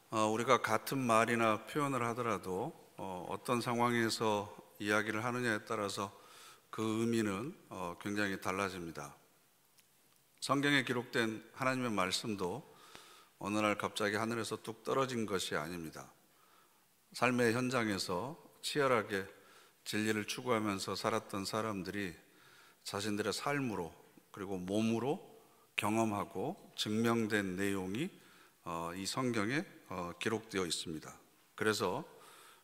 우리가 같은 말이나 표현을 하더라도 어떤 상황에서 이야기를 하느냐에 따라서 그 의미는 굉장히 달라집니다. 성경에 기록된 하나님의 말씀도 어느 날 갑자기 하늘에서 뚝 떨어진 것이 아닙니다. 삶의 현장에서 치열하게 진리를 추구하면서 살았던 사람들이 자신들의 삶으로 그리고 몸으로 경험하고 증명된 내용이 이 성경에 기록되어 있습니다. 그래서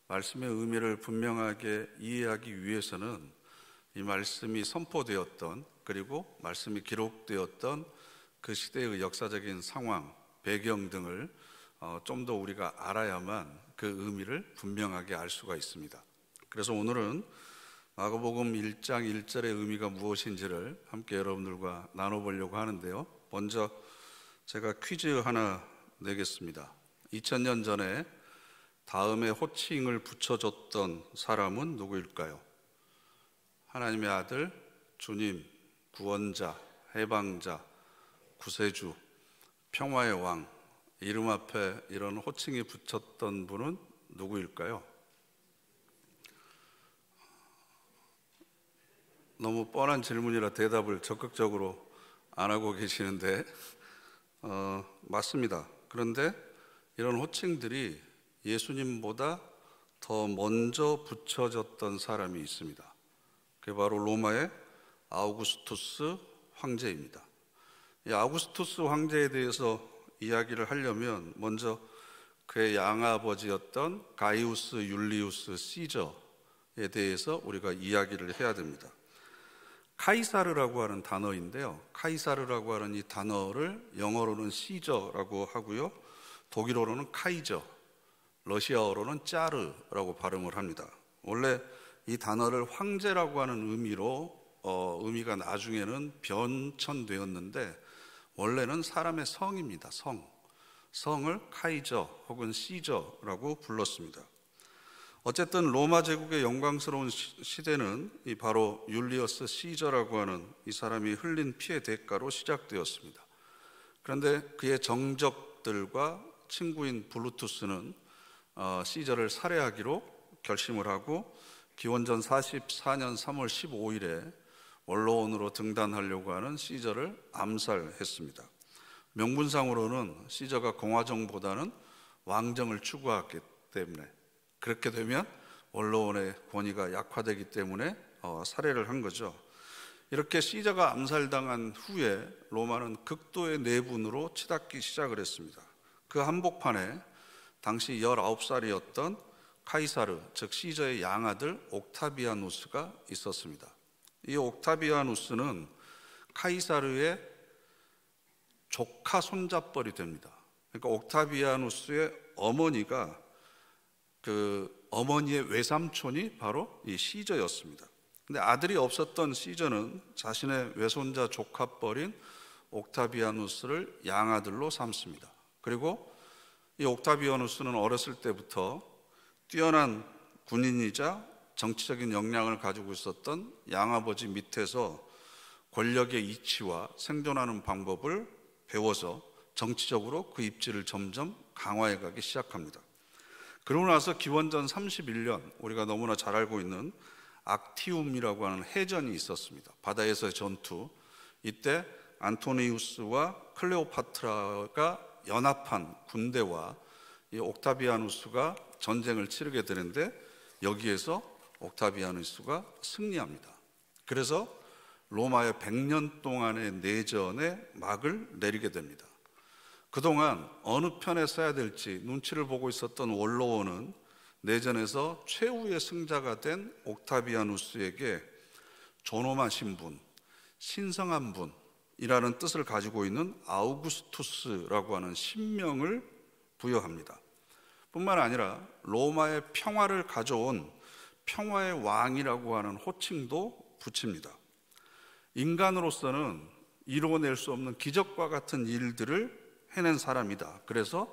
말씀의 의미를 분명하게 이해하기 위해서는 이 말씀이 선포되었던 그리고 말씀이 기록되었던 그 시대의 역사적인 상황, 배경 등을 좀 더 우리가 알아야만 그 의미를 분명하게 알 수가 있습니다. 그래서 오늘은 마가복음 1장 1절의 의미가 무엇인지를 함께 여러분들과 나눠보려고 하는데요. 먼저 제가 퀴즈 하나 내겠습니다. 2000년 전에 다음에 호칭을 붙여줬던 사람은 누구일까요? 하나님의 아들, 주님, 구원자, 해방자, 구세주, 평화의 왕, 이름 앞에 이런 호칭이 붙였던 분은 누구일까요? 너무 뻔한 질문이라 대답을 적극적으로 안 하고 계시는데 맞습니다. 그런데 이런 호칭들이 예수님보다 더 먼저 붙여졌던 사람이 있습니다. 그게 바로 로마의 아우구스투스 황제입니다. 이 아우구스투스 황제에 대해서 이야기를 하려면 먼저 그의 양아버지였던 가이우스 율리우스 시저에 대해서 우리가 이야기를 해야 됩니다. 카이사르라고 하는 단어인데요. 카이사르라고 하는 이 단어를 영어로는 시저라고 하고요. 독일어로는 카이저, 러시아어로는 짜르라고 발음을 합니다. 원래 이 단어를 황제라고 하는 의미로 의미가 나중에는 변천되었는데 원래는 사람의 성입니다. 성을 카이저 혹은 시저라고 불렀습니다. 어쨌든 로마 제국의 영광스러운 시대는 바로 율리어스 시저라고 하는 이 사람이 흘린 피의 대가로 시작되었습니다. 그런데 그의 정적들과 친구인 블루투스는 시저를 살해하기로 결심을 하고 기원전 44년 3월 15일에 원로원으로 등단하려고 하는 시저를 암살했습니다. 명분상으로는 시저가 공화정보다는 왕정을 추구했기 때문에, 그렇게 되면 원로원의 권위가 약화되기 때문에 살해를 한 거죠. 이렇게 시저가 암살당한 후에 로마는 극도의 내분으로 치닫기 시작을 했습니다. 그 한복판에 당시 19살이었던 카이사르, 즉 시저의 양아들 옥타비아누스가 있었습니다. 이 옥타비아누스는 카이사르의 조카 손잡벌이 됩니다. 그러니까 옥타비아누스의 어머니가 그 어머니의 외삼촌이 바로 이 시저였습니다. 근데 아들이 없었던 시저는 자신의 외손자 조카뻘인 옥타비아누스를 양아들로 삼습니다. 그리고 이 옥타비아누스는 어렸을 때부터 뛰어난 군인이자 정치적인 역량을 가지고 있었던 양아버지 밑에서 권력의 이치와 생존하는 방법을 배워서 정치적으로 그 입지를 점점 강화해 가기 시작합니다. 그러고 나서 기원전 31년 우리가 너무나 잘 알고 있는 악티움이라고 하는 해전이 있었습니다. 바다에서의 전투. 이때 안토니우스와 클레오파트라가 연합한 군대와 이 옥타비아누스가 전쟁을 치르게 되는데 여기에서 옥타비아누스가 승리합니다. 그래서 로마의 100년 동안의 내전에 막을 내리게 됩니다. 그동안 어느 편에 서야 될지 눈치를 보고 있었던 원로원은 내전에서 최후의 승자가 된 옥타비아누스에게 존엄하신 분, 신성한 분이라는 뜻을 가지고 있는 아우구스투스라고 하는 신명을 부여합니다. 뿐만 아니라 로마의 평화를 가져온 평화의 왕이라고 하는 호칭도 붙입니다. 인간으로서는 이루어낼 수 없는 기적과 같은 일들을 해낸 사람이다. 그래서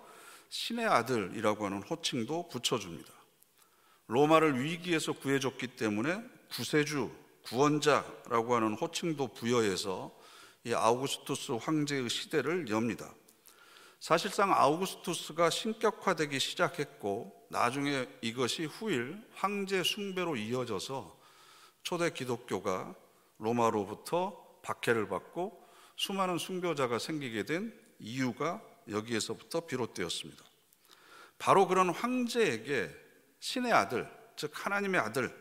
신의 아들이라고 하는 호칭도 붙여줍니다. 로마를 위기에서 구해줬기 때문에 구세주, 구원자라고 하는 호칭도 부여해서 이 아우구스투스 황제의 시대를 엽니다. 사실상 아우구스투스가 신격화되기 시작했고 나중에 이것이 후일 황제 숭배로 이어져서 초대 기독교가 로마로부터 박해를 받고 수많은 순교자가 생기게 된 이유가 여기에서부터 비롯되었습니다. 바로 그런 황제에게 신의 아들, 즉 하나님의 아들,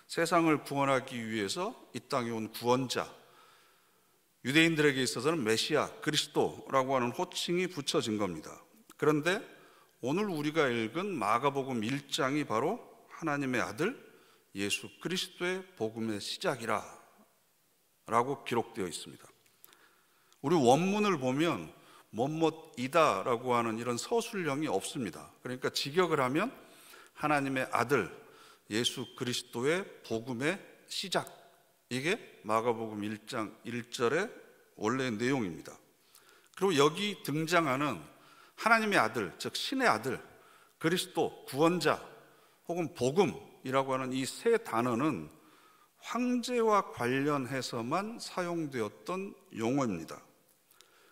세상을 구원하기 위해서 이 땅에 온 구원자, 유대인들에게 있어서는 메시아, 그리스도라고 하는 호칭이 붙여진 겁니다. 그런데 오늘 우리가 읽은 마가복음 1장이 바로 하나님의 아들 예수 그리스도의 복음의 시작이라 라고 기록되어 있습니다. 우리 원문을 보면 뭐뭐이다 라고 하는 이런 서술형이 없습니다. 그러니까 직역을 하면 하나님의 아들 예수 그리스도의 복음의 시작, 이게 마가복음 1장 1절의 원래의 내용입니다. 그리고 여기 등장하는 하나님의 아들, 즉 신의 아들, 그리스도, 구원자 혹은 복음이라고 하는 이 세 단어는 황제와 관련해서만 사용되었던 용어입니다.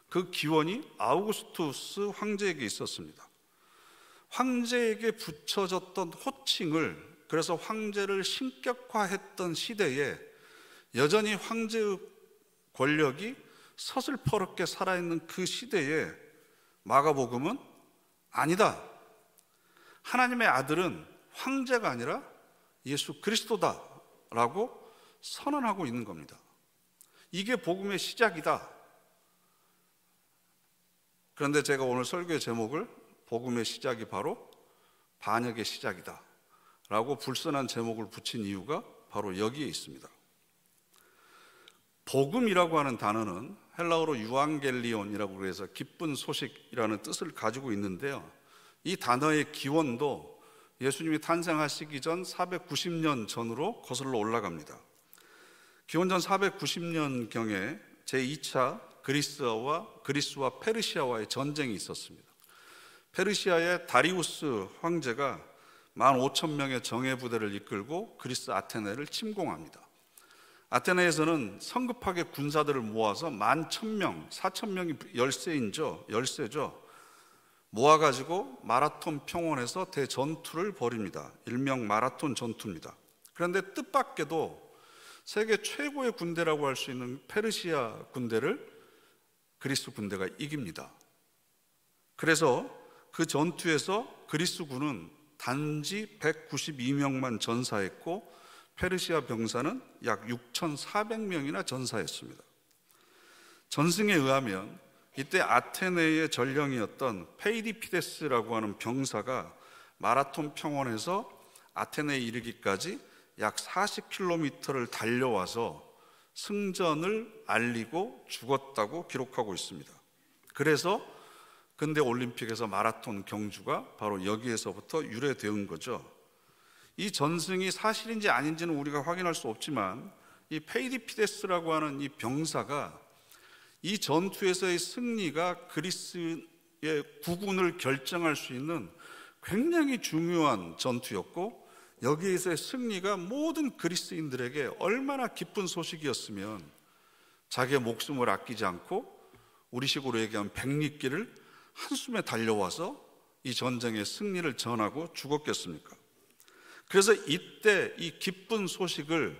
그 기원이 아우구스투스 황제에게 있었습니다. 황제에게 붙여졌던 호칭을, 그래서 황제를 신격화했던 시대에 여전히 황제의 권력이 서슬퍼렇게 살아있는 그 시대에 마가복음은 아니다, 하나님의 아들은 황제가 아니라 예수 그리스도다 라고 선언하고 있는 겁니다. 이게 복음의 시작이다. 그런데 제가 오늘 설교의 제목을 복음의 시작이 바로 반역의 시작이다 라고 불선한 제목을 붙인 이유가 바로 여기에 있습니다. 복음이라고 하는 단어는 헬라어로 유앙겔리온이라고 해서 기쁜 소식이라는 뜻을 가지고 있는데요, 이 단어의 기원도 예수님이 탄생하시기 전 490년 전으로 거슬러 올라갑니다. 기원전 490년경에 제2차 그리스와 페르시아와의 전쟁이 있었습니다. 페르시아의 다리우스 황제가 15,000명의 정예부대를 이끌고 그리스 아테네를 침공합니다. 아테네에서는 성급하게 군사들을 모아서 11,000명, 4,000명이 열세죠. 모아가지고 마라톤 평원에서 대전투를 벌입니다. 일명 마라톤 전투입니다. 그런데 뜻밖에도 세계 최고의 군대라고 할 수 있는 페르시아 군대를 그리스 군대가 이깁니다. 그래서 그 전투에서 그리스군은 단지 192명만 전사했고 페르시아 병사는 약 6,400명이나 전사했습니다. 전승에 의하면 이때 아테네의 전령이었던 페이디피데스라고 하는 병사가 마라톤 평원에서 아테네에 이르기까지 약 40km를 달려와서 승전을 알리고 죽었다고 기록하고 있습니다. 그래서 근대 올림픽에서 마라톤 경주가 바로 여기에서부터 유래된 거죠. 이 전승이 사실인지 아닌지는 우리가 확인할 수 없지만 이 페이디피데스라고 하는 이 병사가 이 전투에서의 승리가 그리스의 국운을 결정할 수 있는 굉장히 중요한 전투였고, 여기에서의 승리가 모든 그리스인들에게 얼마나 기쁜 소식이었으면 자기의 목숨을 아끼지 않고 우리식으로 얘기하면 백리길을 한숨에 달려와서 이 전쟁의 승리를 전하고 죽었겠습니까? 그래서 이때 이 기쁜 소식을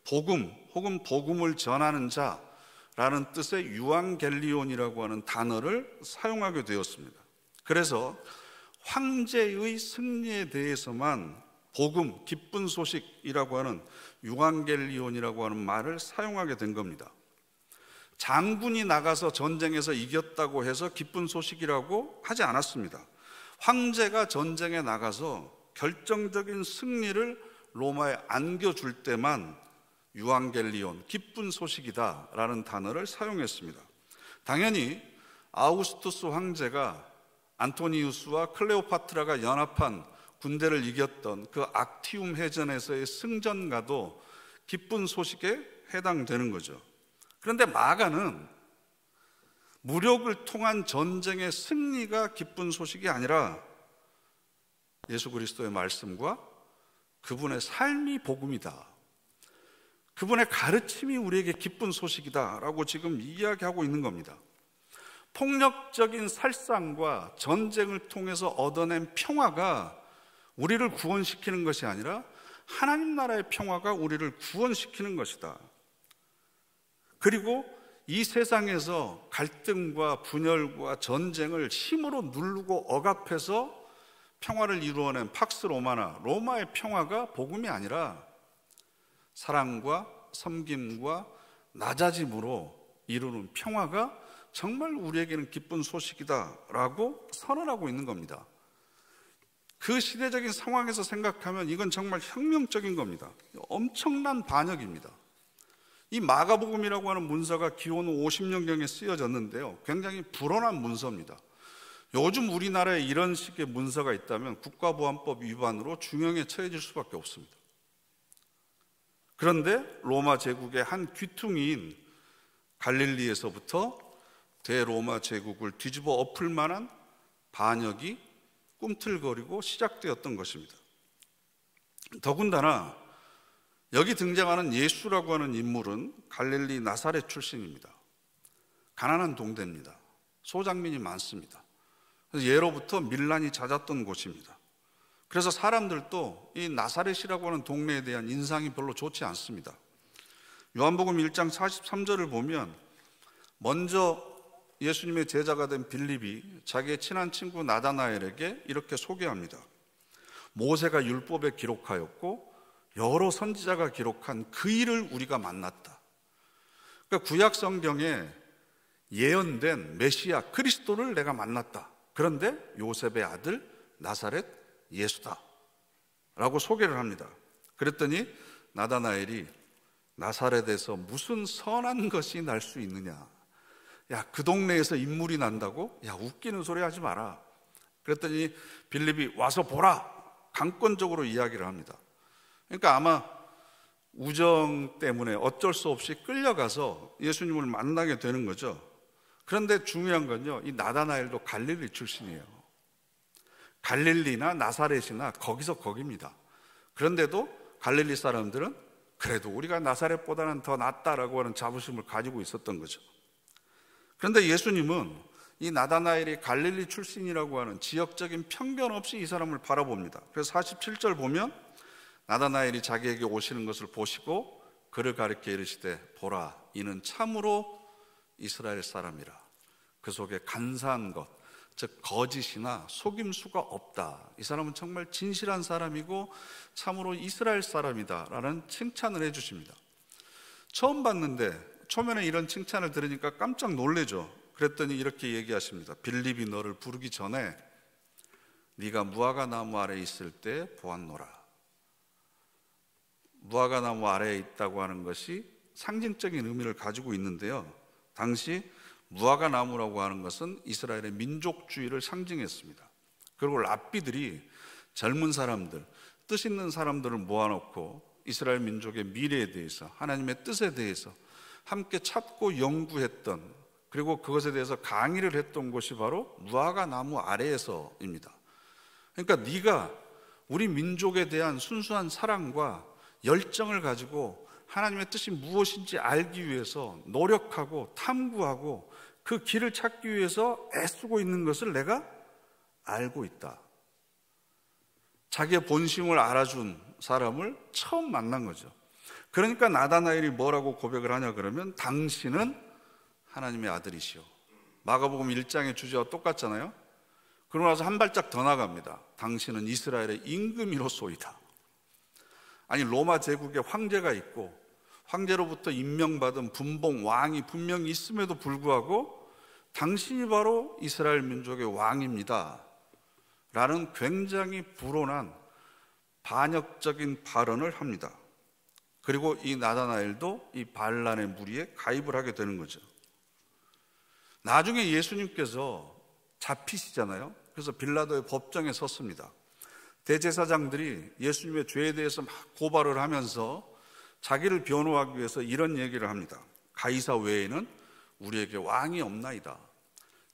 복음 혹은 복음을 전하는 자라는 뜻의 유앙겔리온이라고 하는 단어를 사용하게 되었습니다. 그래서 황제의 승리에 대해서만 복음, 기쁜 소식이라고 하는 유앙겔리온이라고 하는 말을 사용하게 된 겁니다. 장군이 나가서 전쟁에서 이겼다고 해서 기쁜 소식이라고 하지 않았습니다. 황제가 전쟁에 나가서 결정적인 승리를 로마에 안겨줄 때만 유앙겔리온, 기쁜 소식이다 라는 단어를 사용했습니다. 당연히 아우구스투스 황제가 안토니우스와 클레오파트라가 연합한 군대를 이겼던 그 악티움 해전에서의 승전가도 기쁜 소식에 해당되는 거죠. 그런데 마가는 무력을 통한 전쟁의 승리가 기쁜 소식이 아니라 예수 그리스도의 말씀과 그분의 삶이 복음이다, 그분의 가르침이 우리에게 기쁜 소식이다 라고 지금 이야기하고 있는 겁니다. 폭력적인 살상과 전쟁을 통해서 얻어낸 평화가 우리를 구원시키는 것이 아니라 하나님 나라의 평화가 우리를 구원시키는 것이다. 그리고 이 세상에서 갈등과 분열과 전쟁을 힘으로 누르고 억압해서 평화를 이루어낸 팍스 로마나 로마의 평화가 복음이 아니라 사랑과 섬김과 낮아짐으로 이루는 평화가 정말 우리에게는 기쁜 소식이다라고 선언하고 있는 겁니다. 그 시대적인 상황에서 생각하면 이건 정말 혁명적인 겁니다. 엄청난 반역입니다. 이 마가복음이라고 하는 문서가 기원 후 50년경에 쓰여졌는데요, 굉장히 불온한 문서입니다. 요즘 우리나라에 이런 식의 문서가 있다면 국가보안법 위반으로 중형에 처해질 수밖에 없습니다. 그런데 로마 제국의 한 귀퉁이인 갈릴리에서부터 대로마 제국을 뒤집어 엎을 만한 반역이 꿈틀거리고 시작되었던 것입니다. 더군다나 여기 등장하는 예수라고 하는 인물은 갈릴리 나사렛 출신입니다. 가난한 동네입니다. 소장민이 많습니다. 그래서 예로부터 밀란이 잦았던 곳입니다. 그래서 사람들도 이 나사렛이라고 하는 동네에 대한 인상이 별로 좋지 않습니다. 요한복음 1장 43절을 보면 먼저 예수님의 제자가 된 빌립이 자기의 친한 친구 나다나엘에게 이렇게 소개합니다. 모세가 율법에 기록하였고 여러 선지자가 기록한 그 일을 우리가 만났다. 그러니까 구약 성경에 예언된 메시아 그리스도를 내가 만났다. 그런데 요셉의 아들 나사렛 예수다 라고 소개를 합니다. 그랬더니 나다나엘이 나사렛에서 무슨 선한 것이 날 수 있느냐. 야, 그 동네에서 인물이 난다고? 야, 웃기는 소리 하지 마라. 그랬더니 빌립이 와서 보라. 강권적으로 이야기를 합니다. 그러니까 아마 우정 때문에 어쩔 수 없이 끌려가서 예수님을 만나게 되는 거죠. 그런데 중요한 건요, 이 나다나엘도 갈릴리 출신이에요. 갈릴리나 나사렛이나 거기서 거기입니다. 그런데도 갈릴리 사람들은 그래도 우리가 나사렛보다는 더 낫다라고 하는 자부심을 가지고 있었던 거죠. 그런데 예수님은 이 나다나엘이 갈릴리 출신이라고 하는 지역적인 편견 없이 이 사람을 바라봅니다. 그래서 47절 보면 나다나엘이 자기에게 오시는 것을 보시고 그를 가리켜 이르시되 보라, 이는 참으로 이스라엘 사람이라. 그 속에 간사한 것, 즉 거짓이나 속임수가 없다. 이 사람은 정말 진실한 사람이고 참으로 이스라엘 사람이다 라는 칭찬을 해주십니다. 처음 봤는데 초면에 이런 칭찬을 들으니까 깜짝 놀래죠. 그랬더니 이렇게 얘기하십니다. 빌립이 너를 부르기 전에 네가 무화과 나무 아래에 있을 때 보았노라. 무화과 나무 아래에 있다고 하는 것이 상징적인 의미를 가지고 있는데요, 당시 무화과 나무라고 하는 것은 이스라엘의 민족주의를 상징했습니다. 그리고 랍비들이 젊은 사람들, 뜻 있는 사람들을 모아놓고 이스라엘 민족의 미래에 대해서, 하나님의 뜻에 대해서 함께 찾고 연구했던, 그리고 그것에 대해서 강의를 했던 곳이 바로 무화과 나무 아래에서입니다. 그러니까 네가 우리 민족에 대한 순수한 사랑과 열정을 가지고 하나님의 뜻이 무엇인지 알기 위해서 노력하고 탐구하고 그 길을 찾기 위해서 애쓰고 있는 것을 내가 알고 있다. 자기의 본심을 알아준 사람을 처음 만난 거죠. 그러니까 나다나엘이 뭐라고 고백을 하냐 그러면 당신은 하나님의 아들이시오. 마가복음 1장의 주제와 똑같잖아요. 그러고 나서 한 발짝 더 나갑니다. 당신은 이스라엘의 임금이로소이다. 아니, 로마 제국에 황제가 있고 황제로부터 임명받은 분봉 왕이 분명히 있음에도 불구하고 당신이 바로 이스라엘 민족의 왕입니다 라는 굉장히 불온한 반역적인 발언을 합니다. 그리고 이 나다나엘도 이 반란의 무리에 가입을 하게 되는 거죠. 나중에 예수님께서 잡히시잖아요. 그래서 빌라도의 법정에 섰습니다. 대제사장들이 예수님의 죄에 대해서 막 고발을 하면서 자기를 변호하기 위해서 이런 얘기를 합니다. 가이사 외에는 우리에게 왕이 없나이다.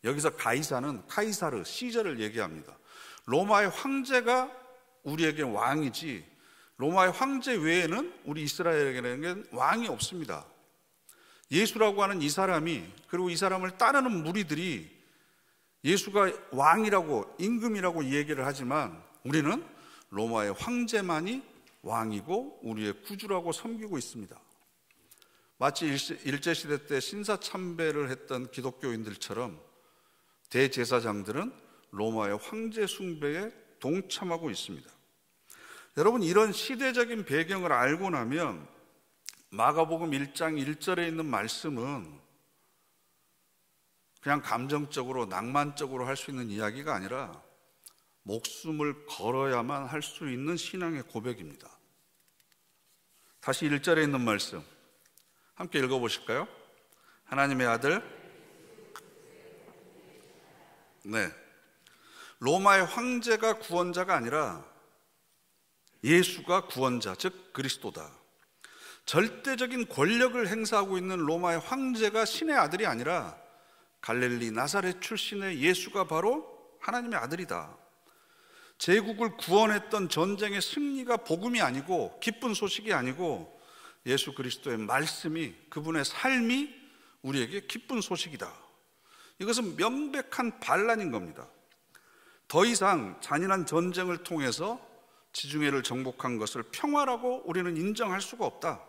여기서 가이사는 카이사르, 시저를 얘기합니다. 로마의 황제가 우리에게 왕이지 로마의 황제 외에는 우리 이스라엘에게는 왕이 없습니다. 예수라고 하는 이 사람이, 그리고 이 사람을 따르는 무리들이 예수가 왕이라고, 임금이라고 얘기를 하지만 우리는 로마의 황제만이 왕이고 우리의 구주라고 섬기고 있습니다. 마치 일제시대 때 신사참배를 했던 기독교인들처럼 대제사장들은 로마의 황제 숭배에 동참하고 있습니다. 여러분, 이런 시대적인 배경을 알고 나면 마가복음 1장 1절에 있는 말씀은 그냥 감정적으로 낭만적으로 할 수 있는 이야기가 아니라 목숨을 걸어야만 할 수 있는 신앙의 고백입니다. 다시 1절에 있는 말씀 함께 읽어보실까요? 하나님의 아들, 로마의 황제가 구원자가 아니라 예수가 구원자, 즉 그리스도다. 절대적인 권력을 행사하고 있는 로마의 황제가 신의 아들이 아니라 갈릴리 나사렛 출신의 예수가 바로 하나님의 아들이다. 제국을 구원했던 전쟁의 승리가 복음이 아니고 기쁜 소식이 아니고 예수 그리스도의 말씀이, 그분의 삶이 우리에게 기쁜 소식이다. 이것은 명백한 반란인 겁니다. 더 이상 잔인한 전쟁을 통해서 지중해를 정복한 것을 평화라고 우리는 인정할 수가 없다.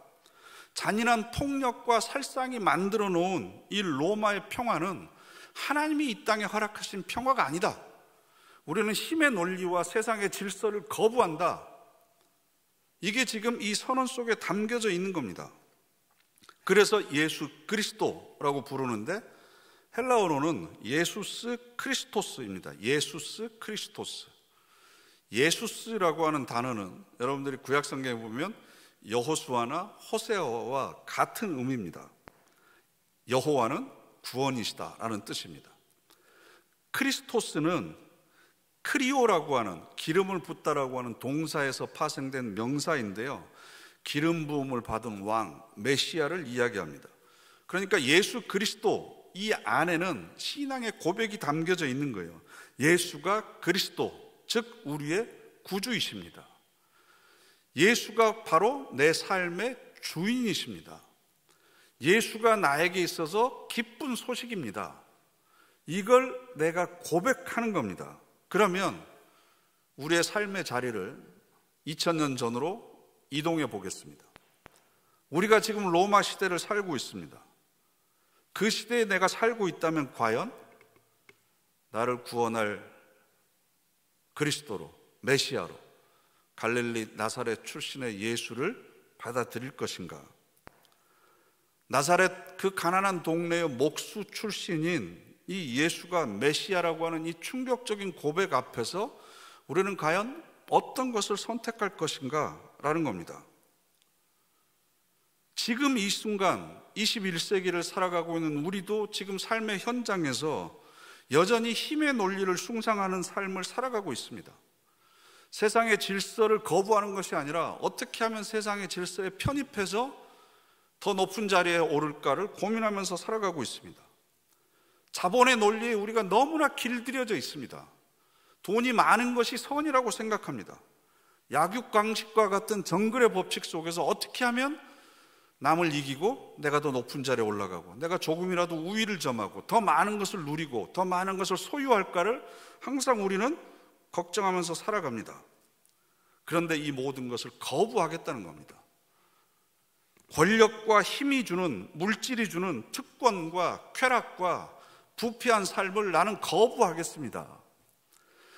잔인한 폭력과 살상이 만들어 놓은 이 로마의 평화는 하나님이 이 땅에 허락하신 평화가 아니다. 우리는 힘의 논리와 세상의 질서를 거부한다. 이게 지금 이 선언 속에 담겨져 있는 겁니다. 그래서 예수 그리스도라고 부르는데 헬라어로는 예수스 크리스토스입니다. 예수스 크리스토스. 예수스라고 하는 단어는 여러분들이 구약성경에 보면 여호수아나 호세아와 같은 의미입니다. 여호와는 구원이시다라는 뜻입니다. 크리스토스는 크리오라고 하는, 기름을 붓다라고 하는 동사에서 파생된 명사인데요, 기름 부음을 받은 왕, 메시아를 이야기합니다. 그러니까 예수 그리스도, 이 안에는 신앙의 고백이 담겨져 있는 거예요. 예수가 그리스도, 즉 우리의 구주이십니다. 예수가 바로 내 삶의 주인이십니다. 예수가 나에게 있어서 기쁜 소식입니다. 이걸 내가 고백하는 겁니다. 그러면 우리의 삶의 자리를 2000년 전으로 이동해 보겠습니다. 우리가 지금 로마 시대를 살고 있습니다. 그 시대에 내가 살고 있다면 과연 나를 구원할 그리스도로, 메시아로, 갈릴리 나사렛 출신의 예수를 받아들일 것인가? 나사렛 그 가난한 동네의 목수 출신인 이 예수가 메시아라고 하는 이 충격적인 고백 앞에서 우리는 과연 어떤 것을 선택할 것인가? 라는 겁니다. 지금 이 순간 21세기를 살아가고 있는 우리도 지금 삶의 현장에서 여전히 힘의 논리를 숭상하는 삶을 살아가고 있습니다. 세상의 질서를 거부하는 것이 아니라 어떻게 하면 세상의 질서에 편입해서 더 높은 자리에 오를까를 고민하면서 살아가고 있습니다. 자본의 논리에 우리가 너무나 길들여져 있습니다. 돈이 많은 것이 선이라고 생각합니다. 약육강식과 같은 정글의 법칙 속에서 어떻게 하면 남을 이기고 내가 더 높은 자리에 올라가고 내가 조금이라도 우위를 점하고 더 많은 것을 누리고 더 많은 것을 소유할까를 항상 우리는 걱정하면서 살아갑니다. 그런데 이 모든 것을 거부하겠다는 겁니다. 권력과 힘이 주는, 물질이 주는 특권과 쾌락과 부패한 삶을 나는 거부하겠습니다.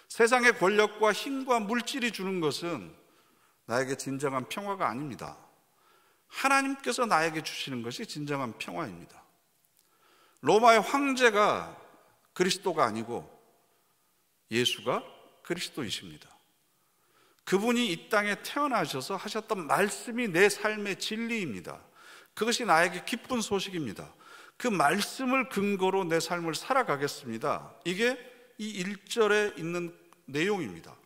세상의 권력과 힘과 물질이 주는 것은 나에게 진정한 평화가 아닙니다. 하나님께서 나에게 주시는 것이 진정한 평화입니다. 로마의 황제가 그리스도가 아니고 예수가 그리스도이십니다. 그분이 이 땅에 태어나셔서 하셨던 말씀이 내 삶의 진리입니다. 그것이 나에게 기쁜 소식입니다. 그 말씀을 근거로 내 삶을 살아가겠습니다. 이게 이 1절에 있는 내용입니다.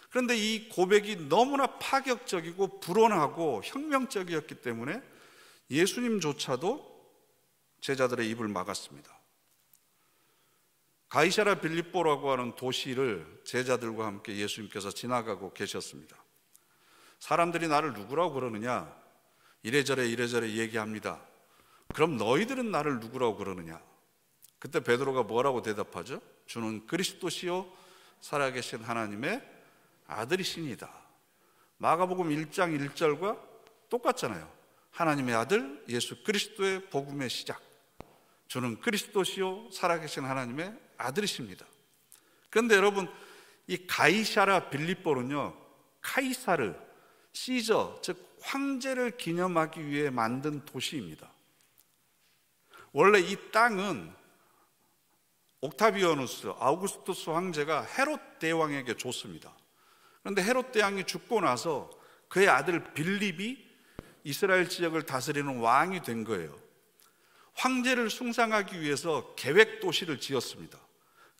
그런데 이 고백이 너무나 파격적이고 불온하고 혁명적이었기 때문에 예수님조차도 제자들의 입을 막았습니다. 가이사랴 빌립보라고 하는 도시를 제자들과 함께 예수님께서 지나가고 계셨습니다. 사람들이 나를 누구라고 그러느냐? 이래저래 얘기합니다. 그럼 너희들은 나를 누구라고 그러느냐? 그때 베드로가 뭐라고 대답하죠? 주는 그리스도시요 살아계신 하나님의 아들이시니다. 마가복음 1장 1절과 똑같잖아요. 하나님의 아들 예수 그리스도의 복음의 시작. 주는 그리스도시요 살아계신 하나님의 아들이십니다. 그런데 여러분, 이 가이사라 빌립보는요, 카이사르, 시저, 즉 황제를 기념하기 위해 만든 도시입니다. 원래 이 땅은 옥타비아누스, 아우구스투스 황제가 헤롯 대왕에게 줬습니다. 그런데 헤롯 대왕이 죽고 나서 그의 아들 빌립이 이스라엘 지역을 다스리는 왕이 된 거예요. 황제를 숭상하기 위해서 계획 도시를 지었습니다.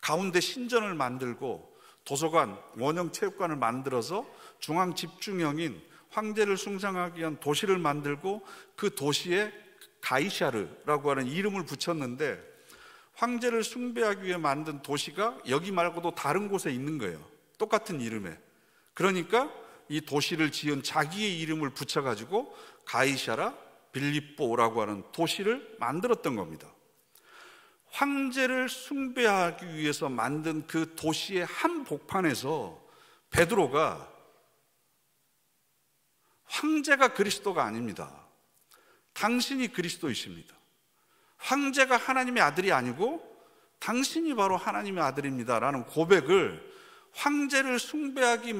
가운데 신전을 만들고 도서관, 원형 체육관을 만들어서 중앙 집중형인 황제를 숭상하기 위한 도시를 만들고 그 도시에 가이샤르라고 하는 이름을 붙였는데, 황제를 숭배하기 위해 만든 도시가 여기 말고도 다른 곳에 있는 거예요. 똑같은 이름에. 그러니까 이 도시를 지은 자기의 이름을 붙여가지고 가이샤라 빌립보라고 하는 도시를 만들었던 겁니다. 황제를 숭배하기 위해서 만든 그 도시의 한 복판에서 베드로가 황제가 그리스도가 아닙니다. 당신이 그리스도이십니다. 황제가 하나님의 아들이 아니고 당신이 바로 하나님의 아들입니다 라는 고백을 황제를 숭배하기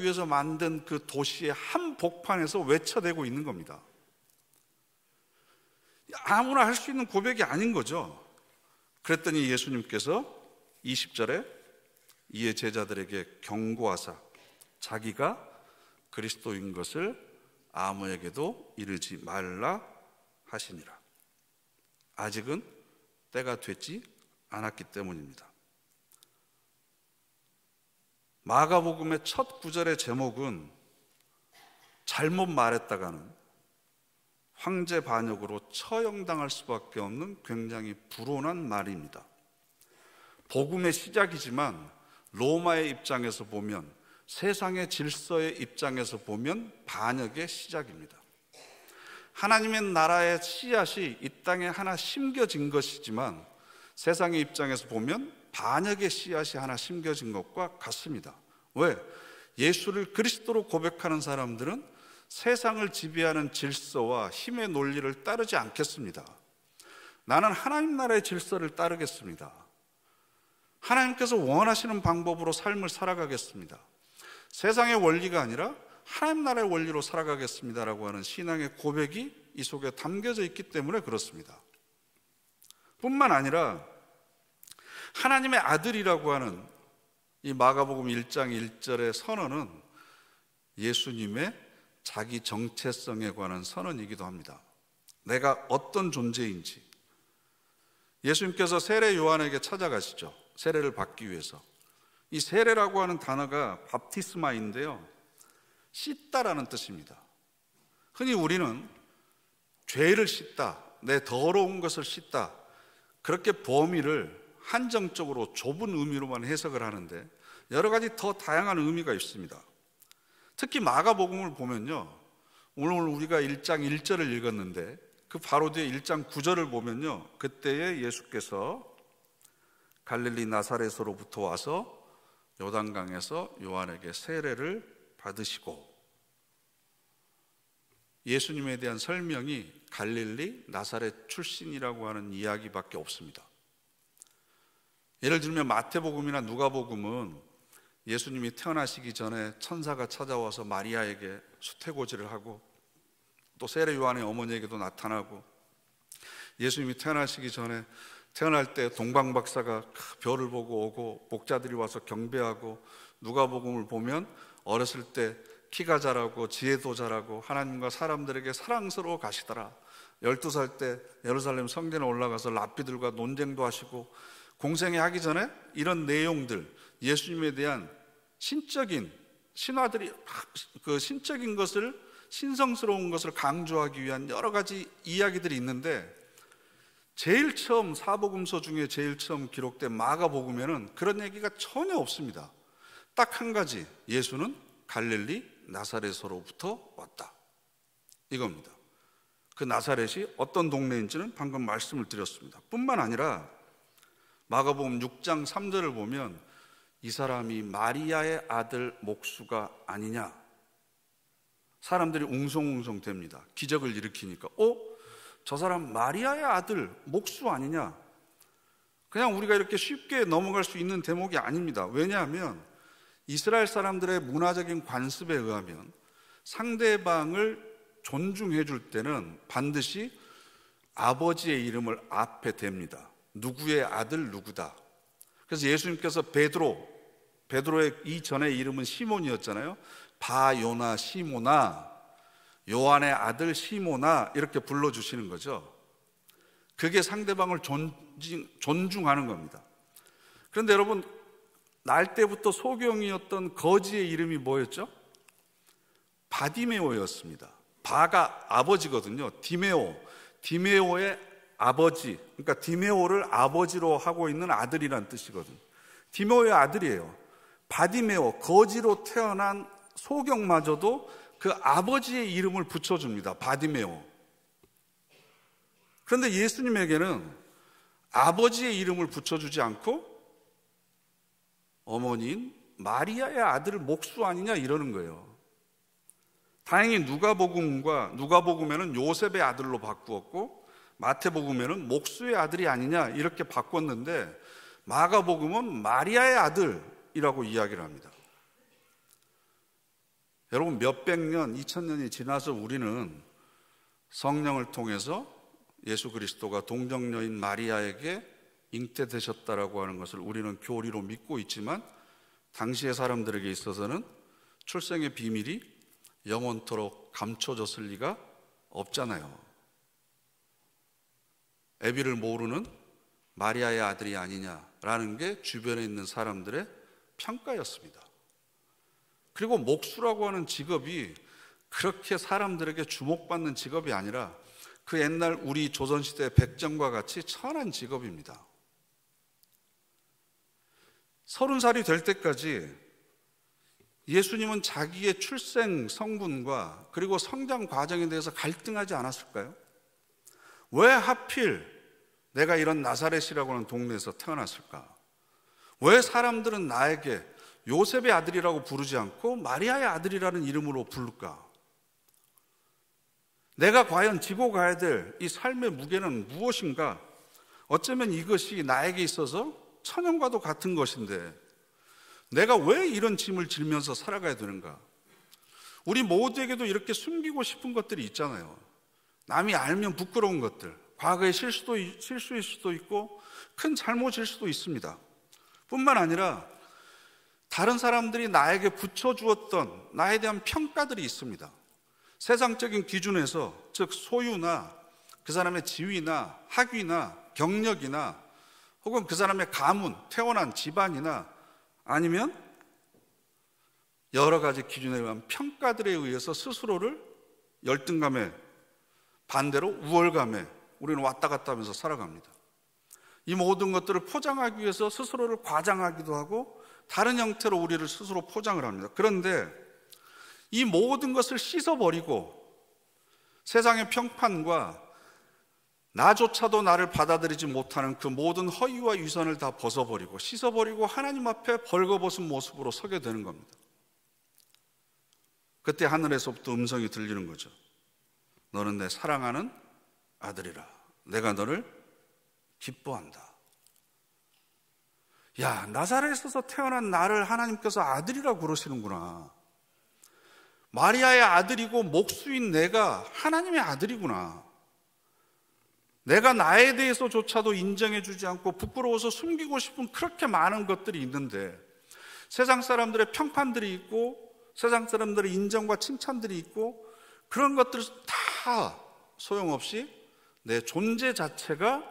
위해서 만든 그 도시의 한 복판에서 외쳐대고 있는 겁니다. 아무나 할 수 있는 고백이 아닌 거죠. 그랬더니 예수님께서 20절에 이에 제자들에게 경고하사 자기가 그리스도인 것을 아무에게도 이르지 말라 하시니라. 아직은 때가 되지 않았기 때문입니다. 마가복음의 첫 구절의 제목은 잘못 말했다가는 황제 반역으로 처형당할 수밖에 없는 굉장히 불온한 말입니다. 복음의 시작이지만 로마의 입장에서 보면, 세상의 질서의 입장에서 보면 반역의 시작입니다. 하나님의 나라의 씨앗이 이 땅에 하나 심겨진 것이지만 세상의 입장에서 보면 반역의 씨앗이 하나 심겨진 것과 같습니다. 왜? 예수를 그리스도로 고백하는 사람들은 세상을 지배하는 질서와 힘의 논리를 따르지 않겠습니다. 나는 하나님 나라의 질서를 따르겠습니다. 하나님께서 원하시는 방법으로 삶을 살아가겠습니다. 세상의 원리가 아니라 하나님 나라의 원리로 살아가겠습니다라고 하는 신앙의 고백이 이 속에 담겨져 있기 때문에 그렇습니다. 뿐만 아니라 하나님의 아들이라고 하는 이 마가복음 1장 1절의 선언은 예수님의 자기 정체성에 관한 선언이기도 합니다. 내가 어떤 존재인지. 예수님께서 세례 요한에게 찾아가시죠. 세례를 받기 위해서. 이 세례라고 하는 단어가 밥티스마인데요, 씻다라는 뜻입니다. 흔히 우리는 죄를 씻다, 내 더러운 것을 씻다, 그렇게 범위를 한정적으로 좁은 의미로만 해석을 하는데 여러 가지 더 다양한 의미가 있습니다. 특히 마가복음을 보면요, 오늘 우리가 1장 1절을 읽었는데 그 바로 뒤에 1장 9절을 보면요, 그때에 예수께서 갈릴리 나사렛으로부터 와서 요단강에서 요한에게 세례를 받으시고, 예수님에 대한 설명이 갈릴리 나사렛 출신이라고 하는 이야기밖에 없습니다. 예를 들면 마태복음이나 누가복음은 예수님이 태어나시기 전에 천사가 찾아와서 마리아에게 수태고지를 하고, 또 세례 요한의 어머니에게도 나타나고, 예수님이 태어나시기 전에 태어날 때 동방박사가 별을 보고 오고 목자들이 와서 경배하고, 누가복음을 보면 어렸을 때 키가 자라고 지혜도 자라고 하나님과 사람들에게 사랑스러워 가시더라. 12살 때 예루살렘 성전에 올라가서 랍비들과 논쟁도 하시고, 공생애 하기 전에 이런 내용들, 예수님에 대한 신적인 신화들이 그 신적인 것을, 신성스러운 것을 강조하기 위한 여러 가지 이야기들이 있는데, 제일 처음 사복음서 중에 제일 처음 기록된 마가복음에는 그런 얘기가 전혀 없습니다. 딱 한 가지, 예수는 갈릴리 나사렛으로부터 왔다, 이겁니다. 그 나사렛이 어떤 동네인지는 방금 말씀을 드렸습니다. 뿐만 아니라 마가복음 6장 3절을 보면 이 사람이 마리아의 아들 목수가 아니냐. 사람들이 웅성웅성 됩니다. 기적을 일으키니까 저 사람 마리아의 아들 목수 아니냐. 그냥 우리가 이렇게 쉽게 넘어갈 수 있는 대목이 아닙니다. 왜냐하면 이스라엘 사람들의 문화적인 관습에 의하면 상대방을 존중해 줄 때는 반드시 아버지의 이름을 앞에 댑니다. 누구의 아들 누구다. 그래서 예수님께서 베드로의 이전의 이름은 시몬이었잖아요. 바요나 시모나, 요한의 아들 시모나 이렇게 불러주시는 거죠. 그게 상대방을 존중하는 겁니다. 그런데 여러분, 날 때부터 소경이었던 거지의 이름이 뭐였죠? 바디메오였습니다. 바가 아버지거든요. 디메오의 아버지, 그러니까 디메오를 아버지로 하고 있는 아들이란 뜻이거든요. 디메오의 아들이에요. 바디메오, 거지로 태어난 소경마저도 그 아버지의 이름을 붙여줍니다. 바디메오. 그런데 예수님에게는 아버지의 이름을 붙여주지 않고 어머니인 마리아의 아들 목수 아니냐 이러는 거예요. 다행히 누가복음에는 요셉의 아들로 바꾸었고 마태복음에는 목수의 아들이 아니냐 이렇게 바꿨는데 마가복음은 마리아의 아들이라고 이야기를 합니다. 여러분, 몇백 년, 2000년이 지나서 우리는 성령을 통해서 예수 그리스도가 동정녀인 마리아에게 잉태되셨다라고 하는 것을 우리는 교리로 믿고 있지만 당시의 사람들에게 있어서는 출생의 비밀이 영원토록 감춰졌을 리가 없잖아요. 애비를 모르는 마리아의 아들이 아니냐라는 게 주변에 있는 사람들의 평가였습니다. 그리고 목수라고 하는 직업이 그렇게 사람들에게 주목받는 직업이 아니라 그 옛날 우리 조선시대 백정과 같이 천한 직업입니다. 30살이 될 때까지 예수님은 자기의 출생 성분과 그리고 성장 과정에 대해서 갈등하지 않았을까요? 왜 하필 내가 이런 나사렛이라고 하는 동네에서 태어났을까? 왜 사람들은 나에게 요셉의 아들이라고 부르지 않고 마리아의 아들이라는 이름으로 부를까? 내가 과연 지고 가야 될 이 삶의 무게는 무엇인가? 어쩌면 이것이 나에게 있어서 천연과도 같은 것인데 내가 왜 이런 짐을 지면서 살아가야 되는가? 우리 모두에게도 이렇게 숨기고 싶은 것들이 있잖아요. 남이 알면 부끄러운 것들, 과거의 실수일 수도 있고 큰 잘못일 수도 있습니다. 뿐만 아니라 다른 사람들이 나에게 붙여주었던 나에 대한 평가들이 있습니다. 세상적인 기준에서, 즉 소유나 그 사람의 지위나 학위나 경력이나 혹은 그 사람의 가문, 태어난 집안이나 아니면 여러 가지 기준에 의한 평가들에 의해서 스스로를 열등감에, 반대로 우월감에 우리는 왔다 갔다 하면서 살아갑니다. 이 모든 것들을 포장하기 위해서 스스로를 과장하기도 하고 다른 형태로 우리를 스스로 포장을 합니다. 그런데 이 모든 것을 씻어버리고 세상의 평판과 나조차도 나를 받아들이지 못하는 그 모든 허위와 위선을 다 벗어버리고 씻어버리고 하나님 앞에 벌거벗은 모습으로 서게 되는 겁니다. 그때 하늘에서부터 음성이 들리는 거죠. 너는 내 사랑하는 아들이라. 내가 너를 기뻐한다. 야, 나사렛에서 태어난 나를 하나님께서 아들이라고 그러시는구나. 마리아의 아들이고 목수인 내가 하나님의 아들이구나. 내가 나에 대해서조차도 인정해주지 않고 부끄러워서 숨기고 싶은 그렇게 많은 것들이 있는데 세상 사람들의 평판들이 있고 세상 사람들의 인정과 칭찬들이 있고 그런 것들 다 소용없이 내 존재 자체가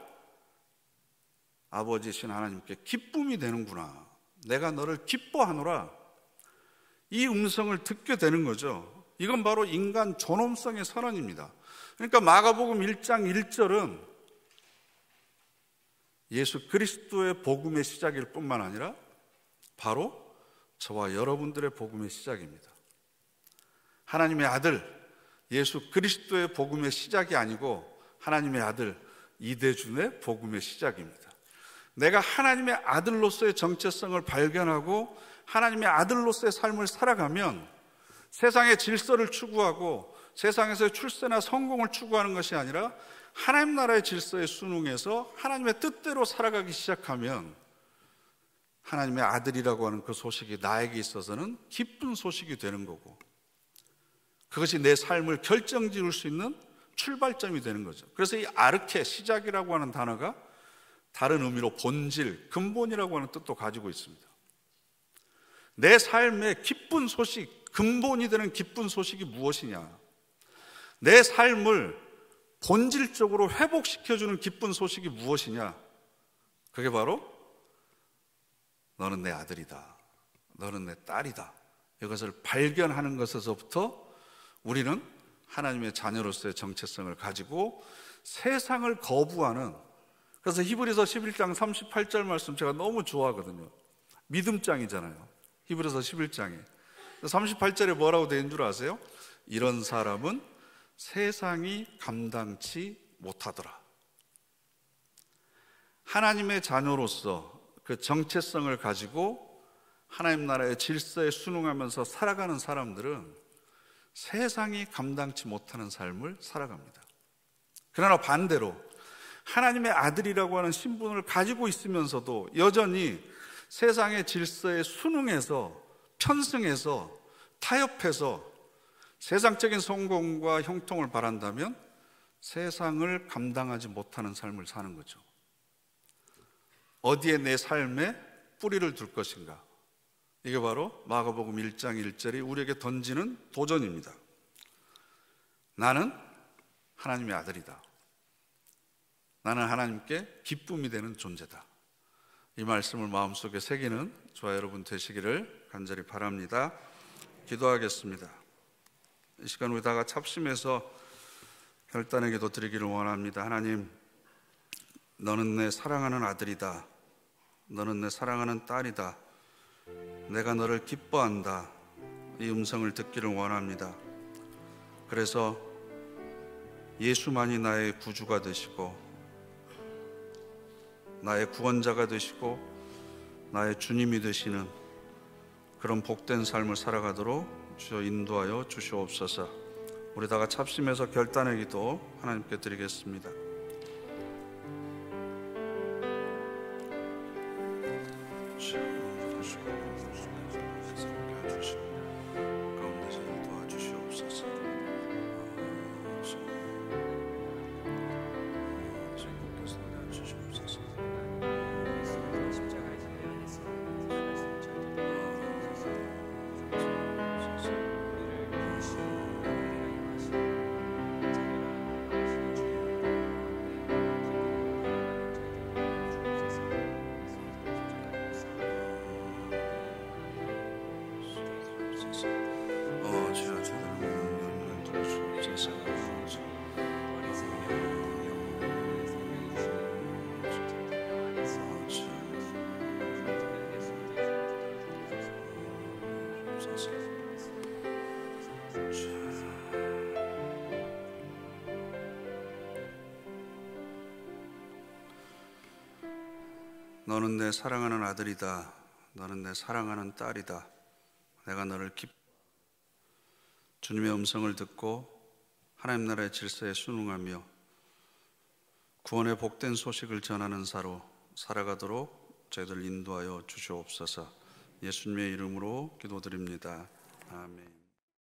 아버지신 하나님께 기쁨이 되는구나. 내가 너를 기뻐하노라. 이 음성을 듣게 되는 거죠. 이건 바로 인간 존엄성의 선언입니다. 그러니까 마가복음 1장 1절은 예수 그리스도의 복음의 시작일 뿐만 아니라 바로 저와 여러분들의 복음의 시작입니다. 하나님의 아들 예수 그리스도의 복음의 시작이 아니고 하나님의 아들 이대준의 복음의 시작입니다. 내가 하나님의 아들로서의 정체성을 발견하고 하나님의 아들로서의 삶을 살아가면 세상의 질서를 추구하고 세상에서의 출세나 성공을 추구하는 것이 아니라 하나님 나라의 질서에 순응해서 하나님의 뜻대로 살아가기 시작하면 하나님의 아들이라고 하는 그 소식이 나에게 있어서는 기쁜 소식이 되는 거고, 그것이 내 삶을 결정지을 수 있는 출발점이 되는 거죠. 그래서 이 아르케, 시작이라고 하는 단어가 다른 의미로 본질, 근본이라고 하는 뜻도 가지고 있습니다. 내 삶의 기쁜 소식, 근본이 되는 기쁜 소식이 무엇이냐? 내 삶을 본질적으로 회복시켜주는 기쁜 소식이 무엇이냐? 그게 바로 너는 내 아들이다, 너는 내 딸이다, 이것을 발견하는 것에서부터 우리는 하나님의 자녀로서의 정체성을 가지고 세상을 거부하는, 그래서 히브리서 11장 38절 말씀 제가 너무 좋아하거든요. 믿음장이잖아요. 히브리서 11장에 38절에 뭐라고 되어 있는 줄 아세요? 이런 사람은 세상이 감당치 못하더라. 하나님의 자녀로서 그 정체성을 가지고 하나님 나라의 질서에 순응하면서 살아가는 사람들은 세상이 감당치 못하는 삶을 살아갑니다. 그러나 반대로 하나님의 아들이라고 하는 신분을 가지고 있으면서도 여전히 세상의 질서에 순응해서 편승해서 타협해서 세상적인 성공과 형통을 바란다면 세상을 감당하지 못하는 삶을 사는 거죠. 어디에 내 삶에 뿌리를 둘 것인가? 이게 바로 마가복음 1장 1절이 우리에게 던지는 도전입니다. 나는 하나님의 아들이다. 나는 하나님께 기쁨이 되는 존재다. 이 말씀을 마음속에 새기는 저와 여러분 되시기를 간절히 바랍니다. 기도하겠습니다. 이 시간 우리 다 같이 합심해서 결단의 기도 드리기를 원합니다. 하나님, 너는 내 사랑하는 아들이다. 너는 내 사랑하는 딸이다. 내가 너를 기뻐한다. 이 음성을 듣기를 원합니다. 그래서 예수만이 나의 구주가 되시고 나의 구원자가 되시고 나의 주님이 되시는 그런 복된 삶을 살아가도록 주여 인도하여 주시옵소서. 우리 다 같이 합심해서 결단의 기도 하나님께 드리겠습니다. 너는 내 사랑하는 아들이다. 너는 내 사랑하는 딸이다. 내가 너를 주님의 음성을 듣고 하나님 나라의 질서에 순응하며 구원의 복된 소식을 전하는 사로 살아가도록 저희들 인도하여 주시옵소서. 예수님의 이름으로 기도드립니다. 아멘.